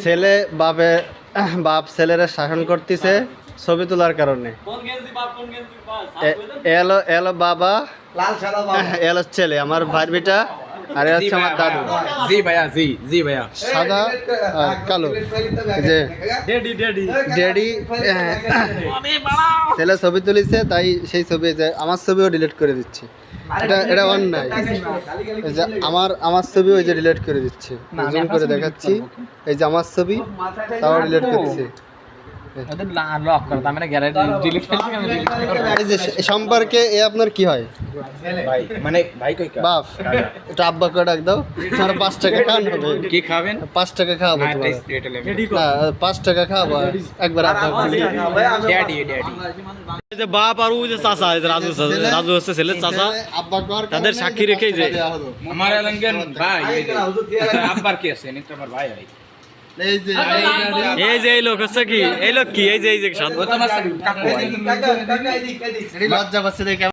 ছেলে বাপ ছেলেরা শাসন করতেছে ছবি তোলার কারণে। এলো বাবা, এলো ছেলে, আমার ভাই বেটা, আর এ হচ্ছে আমার দাদু। জি ভাইয়া, জি ভাইয়া। সাদা আর কালো, যে ড্যাডি ছেলে ছবি তুলিছে, তাই সেই ছবি যে আমার ছবিও ডিলিট করে দিচ্ছে। এটা অন্যায়। এই যে আমার ছবি ওই যে ডিলিট করে দিচ্ছে, জুম করে দেখাচ্ছি, এই যে আমার ছবি তাও ডিলিট করছে। এই যে সম্পর্কে এ আপনার কি হয়? মানে ভাই কই বাপ, এটা আব্বা করে ডাক দাও। তোমার 5 টাকা খান হবে। কি খাবেন? 5 টাকা খাওয়াবো তোমার। না, 5 টাকা খাওয়াবো একবার আব্বা। ড্যাডি এই যে বাপ আর ওই যে চাচা, এই যে রাজু হচ্ছে ছেলের চাচা, আব্বা কর তাদের সাক্ষী রেখেই যে আমার এলাঙ্গেন ভাই, আব্বার কি আছে? এটা আমার ভাই। এই যে এই লোক হচ্ছে কি, এই লোক কি, এই যে ও তো আমার কাকু। লজ্জা পাচ্ছে দেখে।